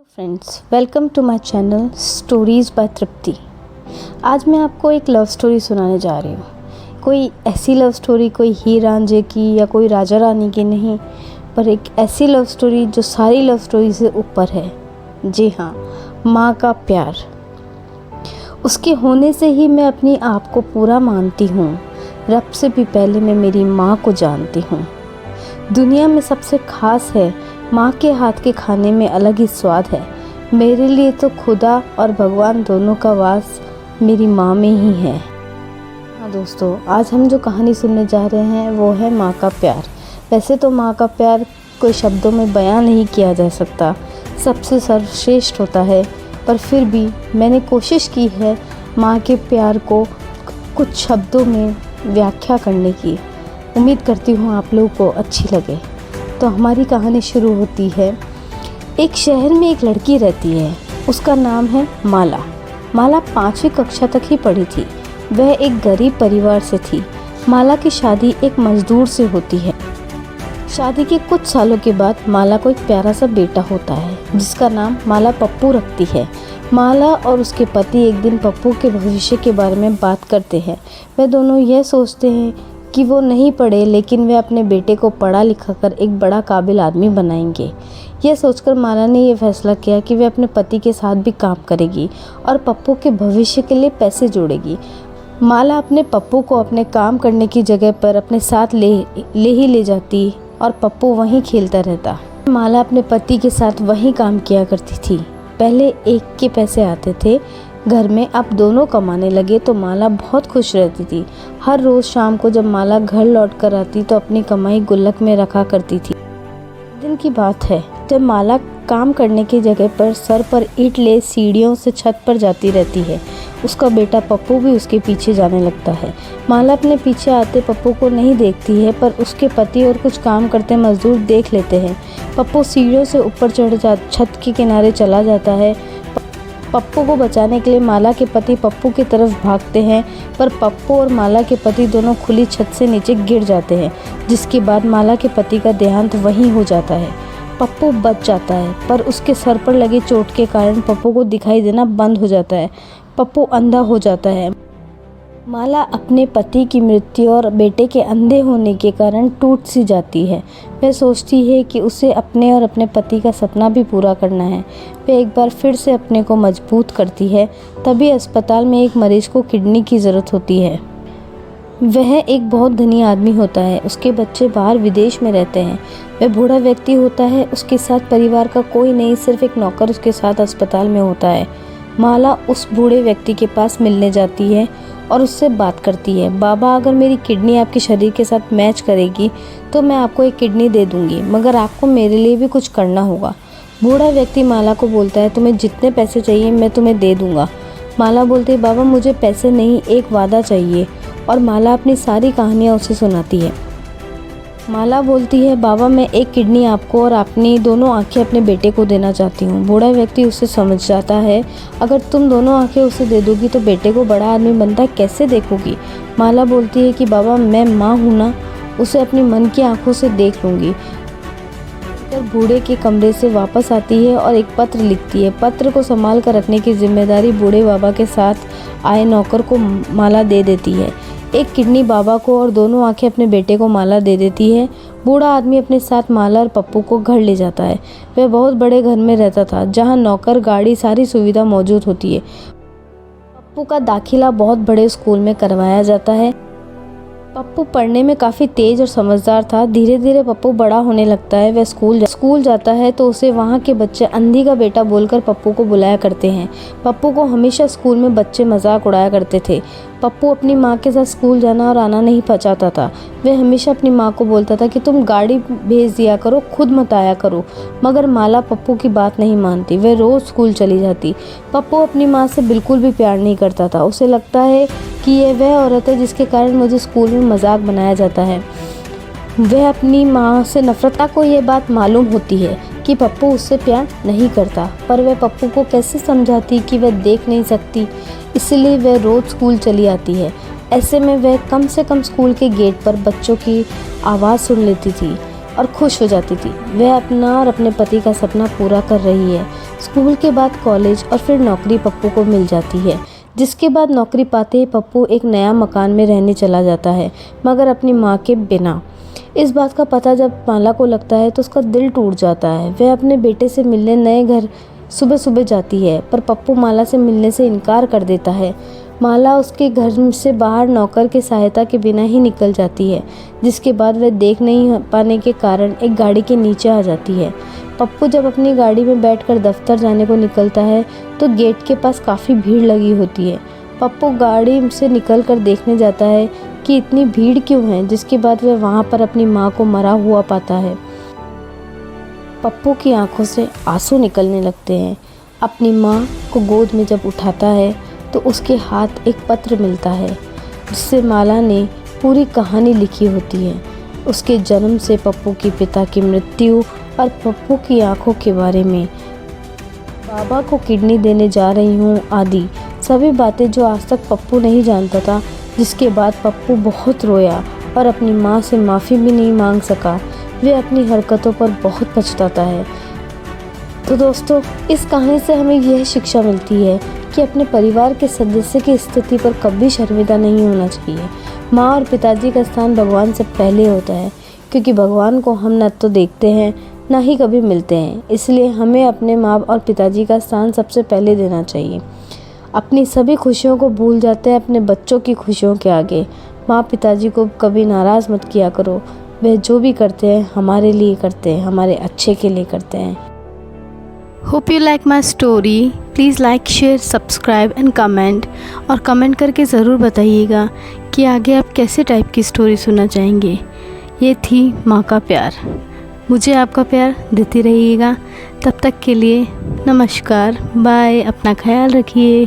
Friends, welcome to my channel stories by Tripti. आज मैं आपको एक लव स्टोरी सुनाने जा रही हूँ। कोई ऐसी लव स्टोरी कोई हीर रांझे की या कोई राजा रानी की नहीं, पर एक ऐसी लव स्टोरी जो सारी लव स्टोरी से ऊपर है। जी हाँ, माँ का प्यार। उसके होने से ही मैं अपनी आप को पूरा मानती हूँ। रब से भी पहले मैं मेरी माँ को जानती हूँ। दुनिया में सबसे ख़ास है, माँ के हाथ के खाने में अलग ही स्वाद है। मेरे लिए तो खुदा और भगवान दोनों का वास मेरी माँ में ही है। हाँ दोस्तों, आज हम जो कहानी सुनने जा रहे हैं वो है माँ का प्यार। वैसे तो माँ का प्यार कोई शब्दों में बयां नहीं किया जा सकता, सबसे सर्वश्रेष्ठ होता है, पर फिर भी मैंने कोशिश की है माँ के प्यार को कुछ शब्दों में व्याख्या करने की। उम्मीद करती हूँ आप लोगों को अच्छी लगे। तो हमारी कहानी शुरू होती है। एक शहर में एक लड़की रहती है, उसका नाम है माला। माला 5वीं कक्षा तक ही पढ़ी थी। वह एक गरीब परिवार से थी। माला की शादी एक मजदूर से होती है। शादी के कुछ सालों के बाद माला को एक प्यारा सा बेटा होता है, जिसका नाम माला पप्पू रखती है। माला और उसके पति एक दिन पप्पू के भविष्य के बारे में बात करते हैं। वह दोनों यह सोचते हैं कि वो नहीं पढ़े, लेकिन वे अपने बेटे को पढ़ा लिखा कर एक बड़ा काबिल आदमी बनाएंगे। यह सोचकर माला ने यह फैसला किया कि वे अपने पति के साथ भी काम करेगी और पप्पू के भविष्य के लिए पैसे जोड़ेगी। माला अपने पप्पू को अपने काम करने की जगह पर अपने साथ ले जाती और पप्पू वहीं खेलता रहता। माला अपने पति के साथ वहीं काम किया करती थी। पहले एक के पैसे आते थे घर में, अब दोनों कमाने लगे तो माला बहुत खुश रहती थी। हर रोज़ शाम को जब माला घर लौट कर आती तो अपनी कमाई गुल्लक में रखा करती थी। दिन की बात है जब माला काम करने की जगह पर सर पर ईंट ले सीढ़ियों से छत पर जाती रहती है। उसका बेटा पप्पू भी उसके पीछे जाने लगता है। माला अपने पीछे आते पप्पू को नहीं देखती है, पर उसके पति और कुछ काम करते मजदूर देख लेते हैं। पप्पू सीढ़ियों से ऊपर छत के किनारे चला जाता है। पप्पू को बचाने के लिए माला के पति पप्पू की तरफ भागते हैं, पर पप्पू और माला के पति दोनों खुली छत से नीचे गिर जाते हैं, जिसके बाद माला के पति का देहांत वहीं हो जाता है। पप्पू बच जाता है, पर उसके सर पर लगी चोट के कारण पप्पू को दिखाई देना बंद हो जाता है। पप्पू अंधा हो जाता है। माला अपने पति की मृत्यु और बेटे के अंधे होने के कारण टूट सी जाती है। वह सोचती है कि उसे अपने और अपने पति का सपना भी पूरा करना है। वह एक बार फिर से अपने को मजबूत करती है। तभी अस्पताल में एक मरीज को किडनी की ज़रूरत होती है। वह एक बहुत धनी आदमी होता है। उसके बच्चे बाहर विदेश में रहते हैं। वह बूढ़ा व्यक्ति होता है। उसके साथ परिवार का कोई नहीं, सिर्फ एक नौकर उसके साथ अस्पताल में होता है। माला उस बूढ़े व्यक्ति के पास मिलने जाती है और उससे बात करती है। बाबा, अगर मेरी किडनी आपके शरीर के साथ मैच करेगी तो मैं आपको एक किडनी दे दूंगी, मगर आपको मेरे लिए भी कुछ करना होगा। बूढ़ा व्यक्ति माला को बोलता है, तुम्हें जितने पैसे चाहिए मैं तुम्हें दे दूंगा। माला बोलती है, बाबा मुझे पैसे नहीं, एक वादा चाहिए। और माला अपनी सारी कहानियाँ उसे सुनाती है। माला बोलती है, बाबा मैं एक किडनी आपको और अपनी दोनों आंखें अपने बेटे को देना चाहती हूँ। बूढ़ा व्यक्ति उससे समझ जाता है, अगर तुम दोनों आंखें उसे दे दोगी तो बेटे को बड़ा आदमी बनता कैसे देखोगी। माला बोलती है कि बाबा मैं माँ हूँ ना, उसे अपनी मन की आंखों से देख लूँगी। बूढ़े के कमरे से वापस आती है और एक पत्र लिखती है। पत्र को संभाल कर रखने की जिम्मेदारी बूढ़े बाबा के साथ आए नौकर को माला दे देती है। एक किडनी बाबा को और दोनों आंखें अपने बेटे को माला दे देती है। बूढ़ा आदमी अपने साथ माला और पप्पू को घर ले जाता है। वह बहुत बड़े घर में रहता था, जहां नौकर, गाड़ी, सारी सुविधा मौजूद होती है। पप्पू का दाखिला बहुत बड़े स्कूल में करवाया जाता है। पप्पू पढ़ने में काफ़ी तेज और समझदार था। धीरे धीरे पप्पू बड़ा होने लगता है। वह स्कूल जाता है तो उसे वहाँ के बच्चे अंधी का बेटा बोलकर पप्पू को बुलाया करते हैं। पप्पू को हमेशा स्कूल में बच्चे मजाक उड़ाया करते थे। पप्पू अपनी माँ के साथ स्कूल जाना और आना नहीं चाहता था। वह हमेशा अपनी माँ को बोलता था कि तुम गाड़ी भेज दिया करो, खुद मत आया करो, मगर माला पप्पू की बात नहीं मानती। वह रोज़ स्कूल चली जाती। पप्पू अपनी माँ से बिल्कुल भी प्यार नहीं करता था। उसे लगता है कि यह वह औरत है जिसके कारण मुझे स्कूल में मजाक बनाया जाता है। वह अपनी माँ से नफरता को यह बात मालूम होती है कि पप्पू उससे प्यार नहीं करता, पर वह पप्पू को कैसे समझाती कि वह देख नहीं सकती, इसलिए वह रोज़ स्कूल चली आती है। ऐसे में वह कम से कम स्कूल के गेट पर बच्चों की आवाज़ सुन लेती थी और खुश हो जाती थी। वह अपना और अपने पति का सपना पूरा कर रही है। स्कूल के बाद कॉलेज और फिर नौकरी पप्पू को मिल जाती है, जिसके बाद नौकरी पाते ही पप्पू एक नया मकान में रहने चला जाता है, मगर अपनी माँ के बिना। इस बात का पता जब माला को लगता है तो उसका दिल टूट जाता है। वह अपने बेटे से मिलने नए घर सुबह सुबह जाती है, पर पप्पू माला से मिलने से इनकार कर देता है। माला उसके घर से बाहर नौकर की सहायता के बिना ही निकल जाती है, जिसके बाद वह देख नहीं पाने के कारण एक गाड़ी के नीचे आ जाती है। पप्पू जब अपनी गाड़ी में बैठकर दफ्तर जाने को निकलता है तो गेट के पास काफ़ी भीड़ लगी होती है। पप्पू गाड़ी से निकल कर देखने जाता है कि इतनी भीड़ क्यों है, जिसके बाद वह वहाँ पर अपनी माँ को मरा हुआ पाता है। पप्पू की आंखों से आंसू निकलने लगते हैं। अपनी माँ को गोद में जब उठाता है तो उसके हाथ एक पत्र मिलता है, जिससे माला ने पूरी कहानी लिखी होती है। उसके जन्म से पप्पू की पिता की मृत्यु और पप्पू की आंखों के बारे में, बाबा को किडनी देने जा रही हूँ आदि सभी बातें जो आज तक पप्पू नहीं जानता था। जिसके बाद पप्पू बहुत रोया और अपनी माँ से माफ़ी भी नहीं मांग सका। वह अपनी हरकतों पर बहुत पछताता है। तो दोस्तों, इस कहानी से हमें यह शिक्षा मिलती है कि अपने परिवार के सदस्य की स्थिति पर कभी शर्मिंदा नहीं होना चाहिए। माँ और पिताजी का स्थान भगवान से पहले होता है, क्योंकि भगवान को हम न तो देखते हैं ना ही कभी मिलते हैं। इसलिए हमें अपने माँ और पिताजी का स्थान सबसे पहले देना चाहिए। अपनी सभी खुशियों को भूल जाते हैं अपने बच्चों की खुशियों के आगे। माँ पिताजी को कभी नाराज़ मत किया करो। वह जो भी करते हैं हमारे लिए करते हैं, हमारे अच्छे के लिए करते हैं। Hope you like my story. Please like, share, subscribe and comment. और कमेंट करके ज़रूर बताइएगा कि आगे आप कैसे टाइप की स्टोरी सुनना चाहेंगे। ये थी माँ का प्यार। मुझे आपका प्यार देते रहिएगा। तब तक के लिए नमस्कार, बाय। अपना ख्याल रखिए।